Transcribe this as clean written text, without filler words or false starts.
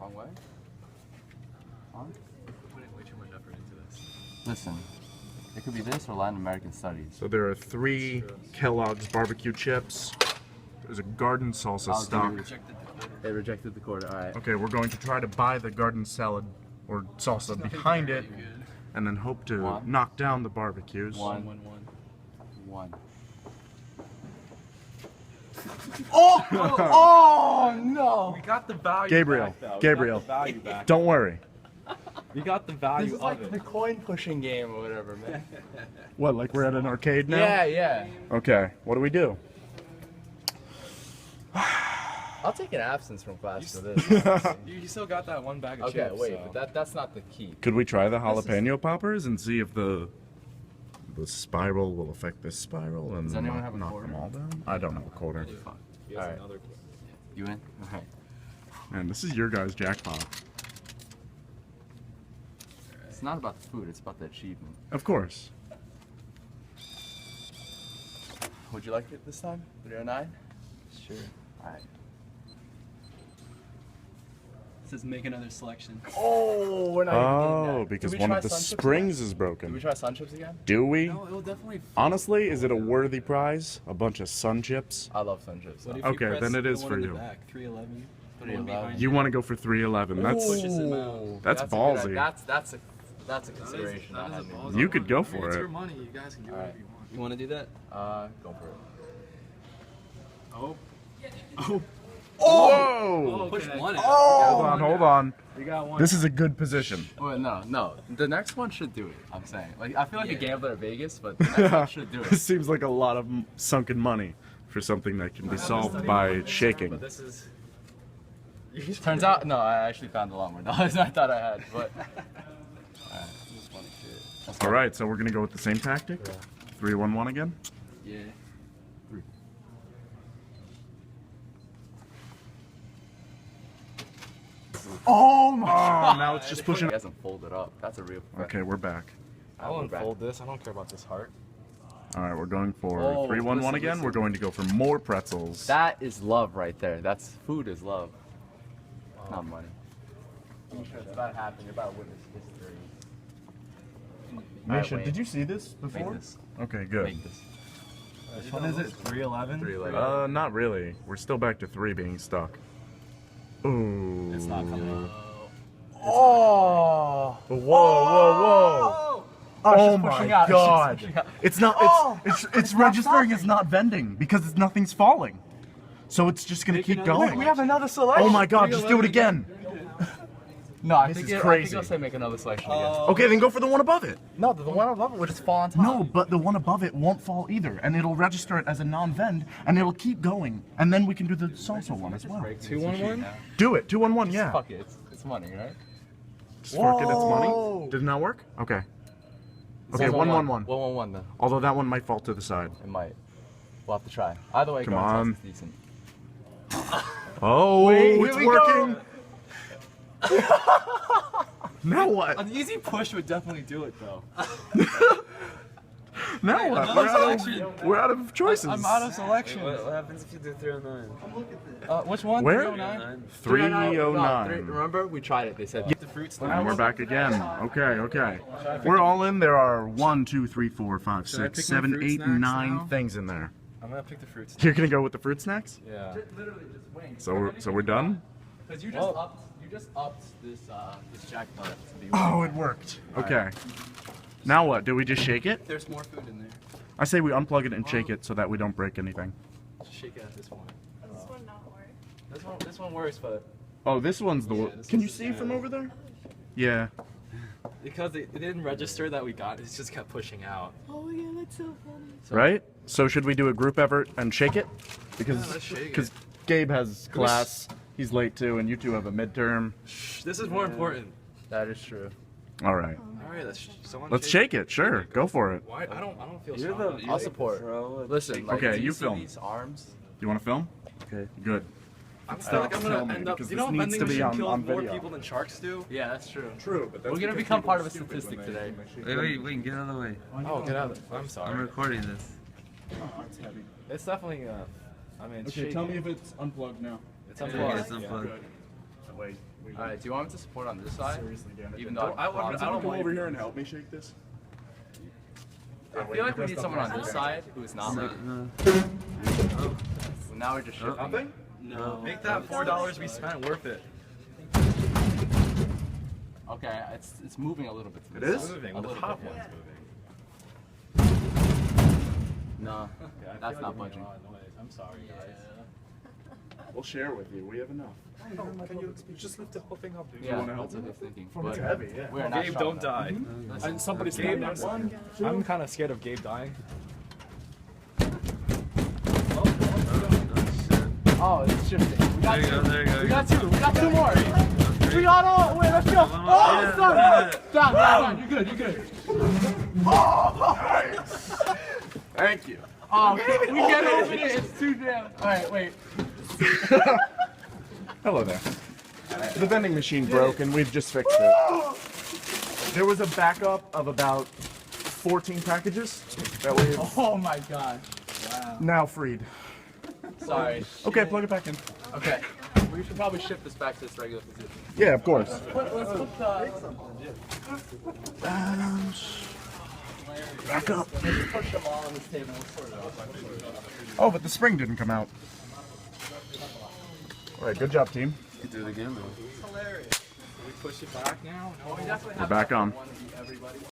Wrong way? On? We're putting way too much effort into this. Listen, it could be this or Latin American studies. So there are 3 Kellogg's barbecue chips. There's a garden salsa stock. They rejected the quarter, alright. Okay, we're going to try to buy the garden salad or salsa behind it, and then hope to knock down the barbecues. One. Oh! Oh no! We got the value Gabriel, back, though. Gabriel, We got the value back. don't worry. We got the value This is of like it. the coin pushing game or whatever, man. What, like we're at an arcade now? Yeah. Okay, what do we do? I'll take an absence from class for this. You still got that one bag of Okay, chips. wait, so. but that's not the key. Could we try the jalapeno poppers and see if the spiral will affect this spiral and Does anyone have a knock quarter? them all down? I don't have a quarter. He has Alright. another. You in? Okay. Man, this is your guys' jackpot. It's not about the food, it's about the achievement. Of course. Would you like it this time? 309? Sure. Alright. It says make another selection. Oh, we're not even getting Oh, that. because Did we one try of the Sun Chips springs is again? Did we broken. try Sun Chips again? Do we? No, it'll definitely. Honestly, is it a worthy prize? A bunch of Sun Chips? I love Sun Chips. What if Okay, you press then it the is one for in the you. Back, 311. The one 311. behind You want to go for 311. That's Pushes him out. That's a good- ballsy. That's a consideration. That is I a mean. ballsy. You could go I mean, for it's it. your money. You guys can do Alright. whatever you want. You want to do that? Go for it. Oh. Whoa! Push one out. Hold on. We got one. This is a good position. Wait, no. The next one should do it, I'm saying. Like, I feel like a gambler at Vegas, but the next one should do This it. seems like a lot of sunken money for something that can be solved by shaking. But this is. Turns out, no, I actually found a lot more dollars than I thought I had, but... Alright. All right, so we're gonna go with the same tactic. 311 again. Yeah. Oh my Oh, now it's just pushing. He hasn't folded up. That's a real... Okay, we're back. I won't fold this. I don't care about this heart. All right, we're going for Oh, 311 listen, again. listen. We're going to go for more pretzels. That is love right there. That's food is love. Not money. It's about to happen. You're about to witness history. Misha, wait. did you see this before? Make this. Okay, good. Make this. What is it? 311? 311. Not really. We're still back to 3 being stuck. Ooh. It's not coming. Oh! Whoa! Oh my pushing out. It's just God! pushing out. It's not. It's registering as not vending because nothing's falling. So it's just gonna keep another going. one. We have another selection. Oh my God! Just do it again. No, I This think is I crazy. think I'll say make another selection again. Okay, then go for the one above it. No, the one above it would just fall on top. No, but the one above it won't fall either, and it'll register it as a non-vend, and it'll keep going, and then we can do the salsa one as well. 211? Do it. 211. Yeah. Fuck it. It's money, right? Just fuck it. It's Whoa. money. Did it not work? Okay. Okay. 111. 111. 111 then. Although that one might fall to the side. It might. We'll have to try. Either way, Come going on. test is decent. Oh, Wait, it's here we working. Now what? An easy push would definitely do it, though. Now what? another We're out of choices. I'm out of selection. What happens if you do 309? Which one? Where? 309? 309. Remember, we tried it. They said The fruits And we're back again. Okay. We're all in. There are 1, 2, 3, 4, 5, Should I 6, pick my 7, fruit 8, snacks 9 now? things in there. I'm gonna pick the fruits. You're gonna go with the fruit snacks? Yeah. So we're done? because you just upped this jackpot to be. Oh, it worked. Okay. Now what? Do we just shake it? There's more food in there. I say we unplug it and shake it so that we don't break anything. Just shake it at this one. This one not work. This one works, but Oh, this one's the. Yeah, this Can you one's see the from bad. over there? Yeah. Because it didn't register that we got it, it just kept pushing out. Oh yeah, that's so funny. Right? So should we do a group effort and shake it? Because let's shake it. because Gabe has class, he's late too, and you two have a midterm. Shh, this is more important. that is true. All right. All right, someone Let's shake it. Sure. Go for it. Why? I don't feel You're strong. the I'll support. bro. Listen, like, Okay, do you see film. these arms. You want to film? Okay. Good. I feel like I'm Film gonna it, end up. because You know, this needs vending to be machine on kills more video. people than sharks do. Yeah, that's true. True, but We're gonna become part of a statistic today. Wait, get out of the way. Oh, get out of it. I'm I'm sorry. recording this. It's definitely. I mean, it's Okay, shaky. tell me if it's unplugged now. It's Yeah, unplugged. it's unplugged. Wait. All right, do you want me to support on this side? Seriously, Dan. Even though I don't Come mind over if here you- and help me shake this. I feel like we need someone on this side who is not like. Now we're just shifting. Nothing? No. Make that $4 we spent worth it. Okay, it's moving a little bit. To It this is? side. Moving. A The little top bit, one's yeah. moving. No, Okay, I that's feel not like budging. we're making a lot of noise. I'm sorry, guys. We'll share with you. We have enough. Can you just lift the whole thing up, dude? Yeah, wanna help that's what me? he's thinking. It's But heavy, yeah. we're not Gabe, strong don't die. enough. And somebody stand next to me. I'm kind of scared of Gabe dying. Oh, it's shifting. We got There you go, two. there you go. We got two. We got two more. We got all. Wait, let's go. Oh, Yeah, sorry. yeah. Down. You're good. You're good. Thank you. Oh, we can't open it. It's too damn. All right, wait. Hello there. The vending machine broke and we've just fixed it. There was a backup of about 14 packages that we've Oh my god. now freed. Sorry. Okay, plug it back in. Okay. We should probably shift this back to its regular position. Yeah, of course. Let's put the. Back up. Let's push them all on this table. We'll sort it out. Oh, but the spring didn't come out. All right, good job, team. Do it again, though. It's hilarious. We push it back now? No. We definitely We're have back on. one to beat everybody.